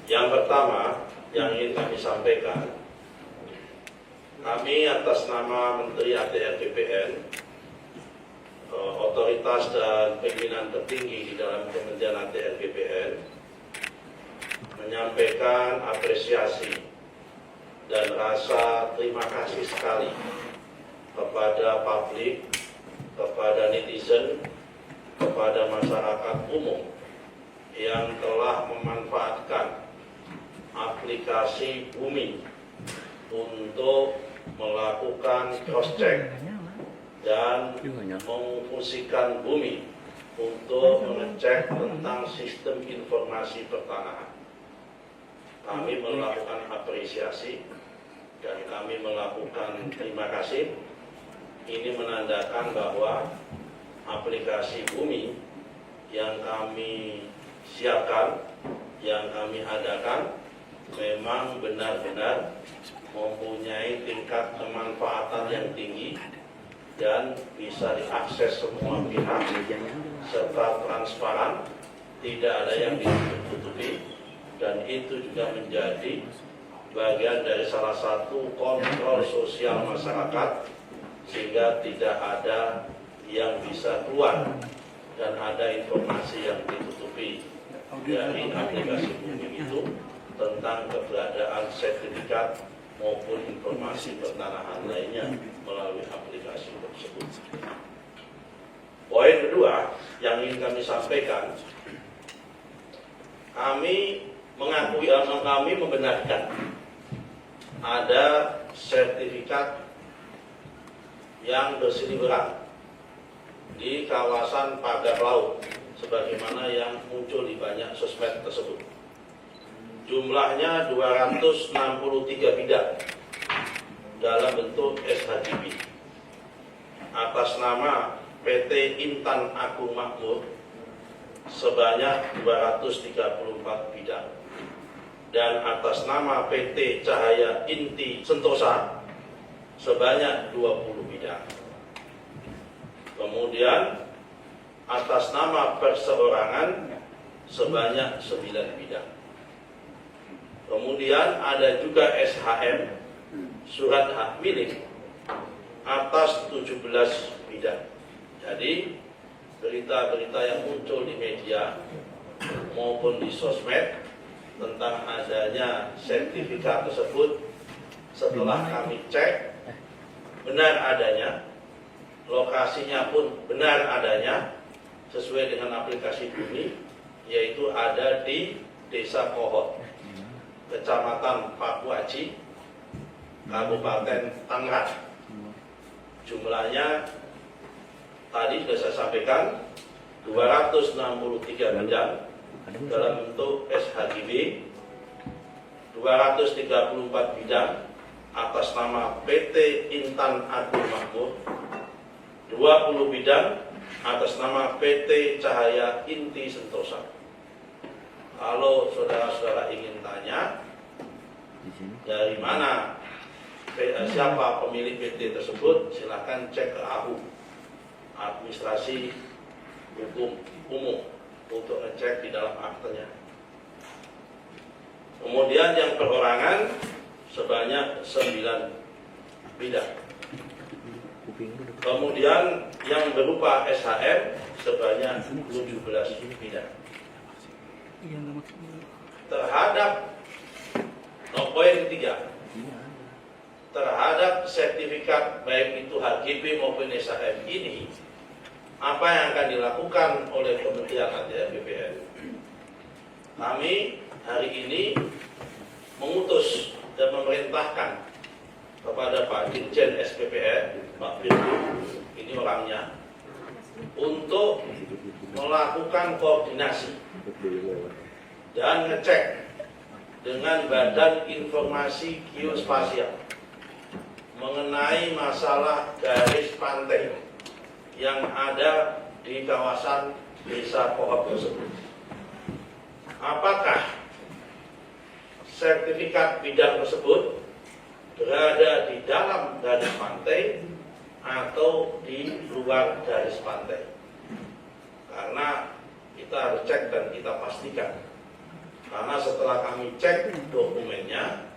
Yang pertama yang ingin kami sampaikan, kami atas nama Menteri ATR BPN, otoritas dan pimpinan tertinggi di dalam Kementerian ATR BPN, menyampaikan apresiasi dan rasa terima kasih sekali kepada publik, kepada netizen, kepada masyarakat umum yang telah memanfaatkan aplikasi Bumi untuk melakukan cross-check dan memfungsikan Bumi untuk mengecek tentang sistem informasi pertanahan. Kami melakukan apresiasi dan kami melakukan terima kasih. Ini menandakan bahwa aplikasi Bumi yang kami siapkan, yang kami adakan, memang benar-benar mempunyai tingkat kemanfaatan yang tinggi dan bisa diakses semua pihak serta transparan, tidak ada yang ditutupi, dan itu juga menjadi bagian dari salah satu kontrol sosial masyarakat, sehingga tidak ada yang bisa keluar dan ada informasi yang ditutupi dari aplikasi Bumi itu tentang keberadaan sertifikat maupun informasi pertanahan lainnya melalui aplikasi tersebut. Poin kedua yang ingin kami sampaikan, kami mengakui atau kami membenarkan ada sertifikat yang berseliweran di kawasan pagar laut sebagaimana yang muncul di banyak sosmed tersebut. Jumlahnya 263 bidang dalam bentuk SHGB atas nama PT Intan Agung Makmur sebanyak 234 bidang, dan atas nama PT Cahaya Inti Sentosa sebanyak 20 bidang. Kemudian atas nama perseorangan sebanyak 9 bidang. Kemudian ada juga SHM, surat hak milik, atas 17 bidang. Jadi berita-berita yang muncul di media maupun di sosmed tentang adanya sertifikat tersebut, setelah kami cek, benar adanya, lokasinya pun benar adanya, sesuai dengan aplikasi Bumi, yaitu ada di Desa Kohot, Kecamatan Pakuaji, Kabupaten Tangerang. Jumlahnya tadi sudah saya sampaikan 263 bidang dalam bentuk SHGB, 234 bidang atas nama PT Intan Agung Makmur, 20 bidang atas nama PT Cahaya Inti Sentosa. Kalau saudara-saudara ingin tanya dari mana, siapa pemilik PT tersebut, silakan cek ke AHU, Administrasi Hukum Umum, untuk ngecek di dalam aktenya. Kemudian yang perorangan sebanyak 9 bidang. Kemudian yang berupa SHM sebanyak 17 bidang. Terhadap poin ketiga, terhadap sertifikat baik itu HGB maupun SHM ini, apa yang akan dilakukan oleh Kementerian ATR BPN? Kami hari ini mengutus dan memerintahkan kepada Pak Dirjen SPPN, Pak Firdu, ini orangnya, untuk melakukan koordinasi dan ngecek dengan Badan Informasi Geospasial mengenai masalah garis pantai yang ada di kawasan Desa Kohot tersebut. Apakah sertifikat bidang tersebut berada di dalam garis pantai atau di luar garis pantai? Karena kita harus cek dan kita pastikan. Karena setelah setelah kami cek dokumennya,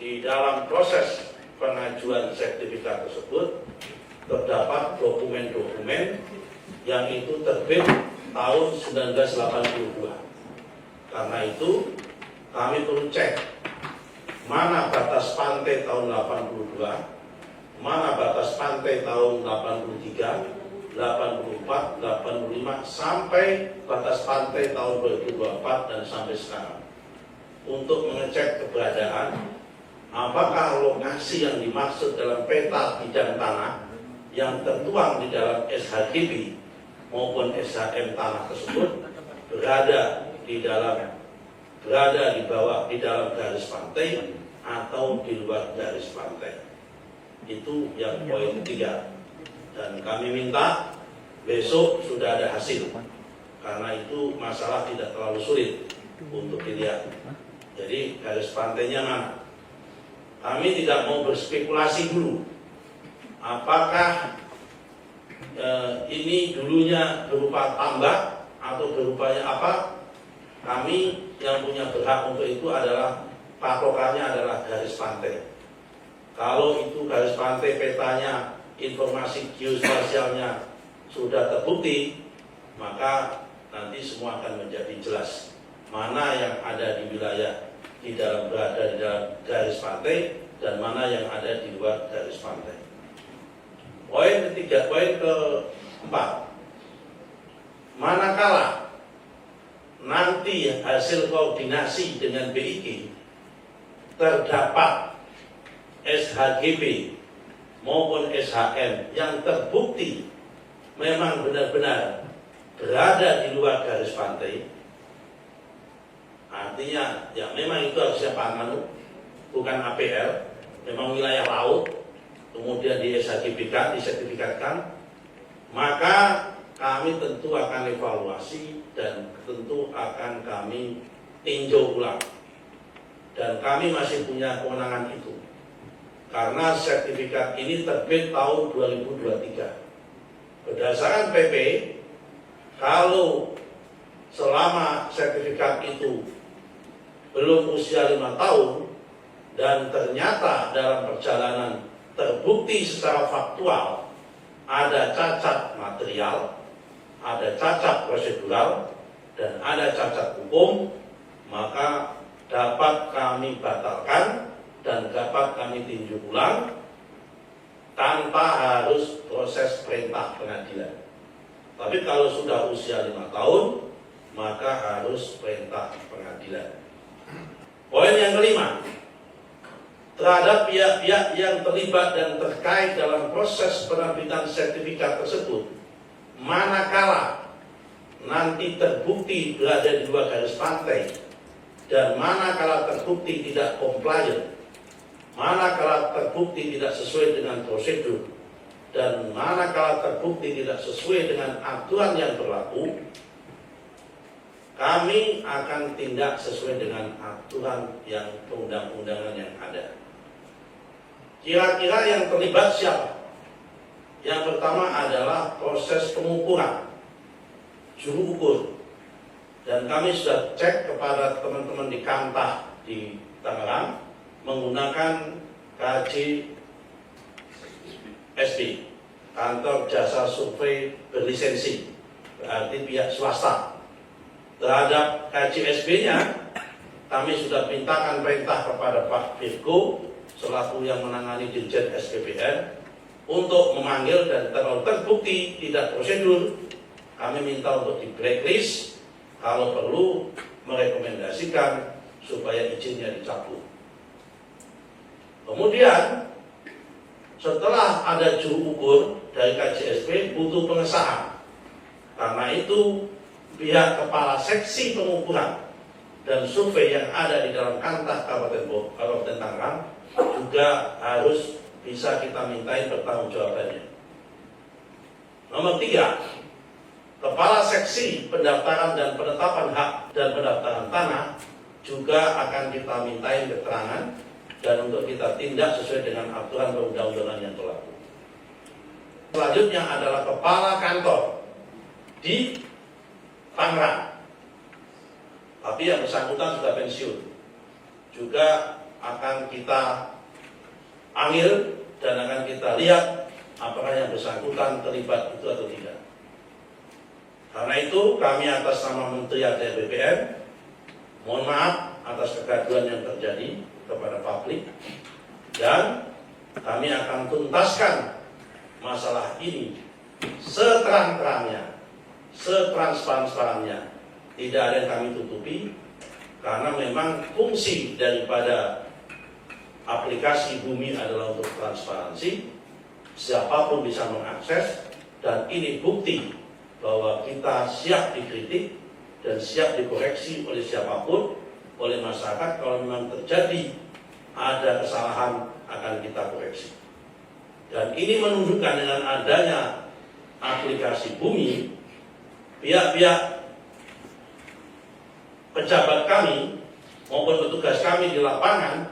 di dalam proses pengajuan sertifikat tersebut terdapat dokumen-dokumen yang itu terbit tahun 1982. Karena itu kami perlu cek mana batas pantai tahun 82, mana batas pantai tahun 83, 84, 85 sampai batas pantai tahun 2024 dan sampai sekarang, untuk mengecek keberadaan apakah lokasi yang dimaksud dalam peta bidang tanah yang tertuang di dalam SHGB maupun SHM tanah tersebut berada di bawah di dalam garis pantai atau di luar garis pantai. Itu yang poin 3. Dan kami minta besok sudah ada hasil, karena itu masalah tidak terlalu sulit untuk dilihat. Jadi garis pantainya mana? Kami tidak mau berspekulasi dulu apakah ini dulunya berupa tambak atau berupanya apa. Kami yang punya berhak untuk itu adalah patokannya adalah garis pantai. Kalau itu garis pantai petanya, informasi geospasialnya sudah terbukti, maka nanti semua akan menjadi jelas mana yang ada di wilayah berada di dalam garis pantai dan mana yang ada di luar garis pantai. Poin ketiga, poin keempat, manakala nanti hasil koordinasi dengan BIG terdapat SHGB maupun SHM yang terbukti memang benar-benar berada di luar garis pantai, artinya ya memang itu harusnya Panganut, bukan APL, memang wilayah laut, kemudian di SHGB-kan, disertifikatkan, maka kami tentu akan evaluasi dan tentu akan kami tinjau ulang. Dan kami masih punya kewenangan itu, karena sertifikat ini terbit tahun 2023. Berdasarkan PP, kalau selama sertifikat itu belum usia 5 tahun dan ternyata dalam perjalanan terbukti secara faktual ada cacat material, ada cacat prosedural, dan ada cacat hukum, maka dapat kami batalkan dan dapat kami tinjau ulang tanpa harus proses perintah pengadilan. Tapi kalau sudah usia 5 tahun, maka harus perintah pengadilan. Poin yang kelima, terhadap pihak-pihak yang terlibat dan terkait dalam proses penerbitan sertifikat tersebut, manakala nanti terbukti berada di luar garis pantai dan manakala terbukti tidak compliant, manakala terbukti tidak sesuai dengan prosedur, dan manakala terbukti tidak sesuai dengan aturan yang berlaku, kami akan tindak sesuai dengan aturan yang perundang-undangan yang ada. Kira-kira yang terlibat siapa? Yang pertama adalah proses pengukuran, juru ukur. Dan kami sudah cek kepada teman-teman di Kantah di Tangerang menggunakan KJSB, kantor jasa survei berlisensi, berarti pihak swasta. Terhadap KJSB-nya, kami sudah mintakan perintah kepada Pak Virgo selaku yang menangani Dirjen SPPN untuk memanggil, dan kalau terbukti tidak prosedur, kami minta untuk di blacklist, kalau perlu merekomendasikan supaya izinnya dicabut. Kemudian setelah ada juru ukur dari KJSB butuh pengesahan. Karena itu pihak kepala seksi pengukuran dan survei yang ada di dalam Kantah Kabupaten Tangerang juga harus bisa kita mintai pertanggungjawabannya. Nomor 3, kepala seksi pendaftaran dan penetapan hak dan pendaftaran tanah juga akan kita mintai keterangan dan untuk kita tindak sesuai dengan aturan perundang-undangan yang berlaku. Selanjutnya adalah kepala kantor di Tangerang. tapi yang bersangkutan sudah pensiun. Juga akan kita ambil dan akan kita lihat apakah yang bersangkutan terlibat itu atau tidak. Karena itu kami atas nama Menteri ATR BPN mohon maaf atas kegaduhan yang terjadi kepada publik, dan kami akan tuntaskan masalah ini seterang-terangnya, setransparan-transparannya. Tidak ada yang kami tutupi, karena memang fungsi daripada aplikasi Bumi adalah untuk transparansi, siapapun bisa mengakses, dan ini bukti bahwa kita siap dikritik dan siap dikoreksi oleh siapapun, oleh masyarakat. Kalau memang terjadi ada kesalahan akan kita koreksi. Dan ini menunjukkan dengan adanya aplikasi Bumi, pihak-pihak pejabat kami maupun petugas kami di lapangan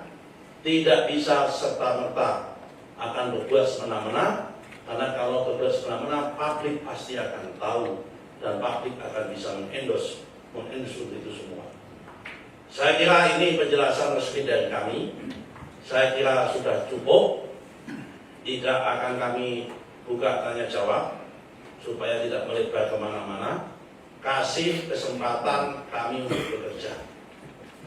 tidak bisa serta-merta akan berbuat semena-mena, karena kalau berbuat semena-mena publik pasti akan tahu dan publik akan bisa mengendorse itu semua. Saya kira ini penjelasan resmi dari kami. Saya kira sudah cukup. Tidak akan kami buka tanya jawab supaya tidak melebar kemana-mana. Kasih kesempatan kami untuk bekerja.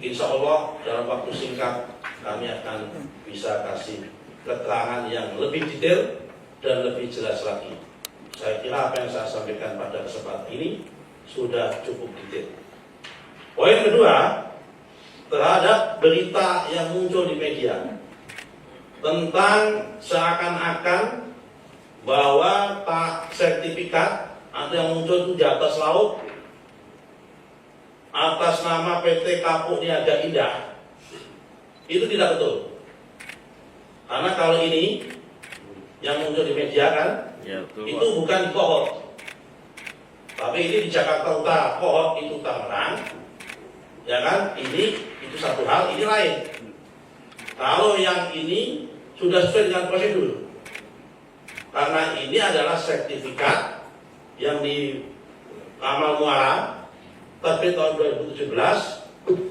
Insya Allah dalam waktu singkat kami akan bisa kasih keterangan yang lebih detail dan lebih jelas lagi. Saya kira apa yang saya sampaikan pada kesempatan ini sudah cukup detail. Poin kedua, terhadap berita yang muncul di media tentang seakan-akan bahwa sertifikat atau yang muncul itu di atas laut atas nama PT Kapuk Niaga Indah, itu tidak betul. Karena kalau ini yang muncul di media kan, ya, betul, itu bukan di Kohot, tapi ini di Jakarta Utara. Kohot itu Tangerang, ya kan? Ini itu satu hal, ini lain. Kalau yang ini sudah sesuai dengan prosedur, karena ini adalah sertifikat yang di Amal Muara terbit tahun 2017.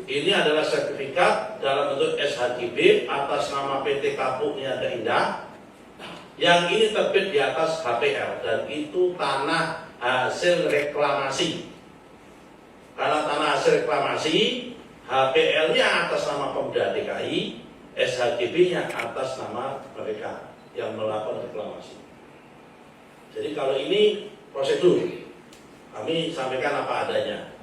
Ini adalah sertifikat dalam bentuk SHGB atas nama PT Kapuk Niaga Indah, yang ini terbit di atas HPL, dan itu tanah hasil reklamasi. Karena tanah hasil reklamasi, HPL-nya atas nama Pemda DKI, SHGB-nya atas nama mereka yang melakukan reklamasi. Jadi kalau ini prosedur, kami sampaikan apa adanya.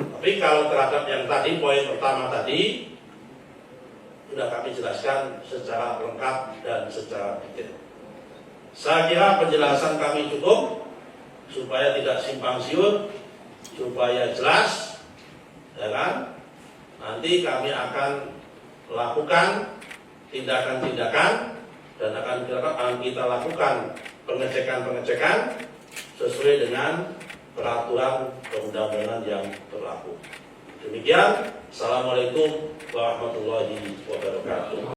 Tapi kalau terhadap yang tadi, poin pertama tadi, sudah kami jelaskan secara lengkap dan secara detail. Saya kira penjelasan kami cukup, supaya tidak simpang siur, supaya jelas, ya kan? Nanti kami akan lakukan tindakan-tindakan, dan akan kita lakukan pengecekan-pengecekan sesuai dengan peraturan perundang-undangan yang berlaku. Demikian, Assalamualaikum warahmatullahi wabarakatuh.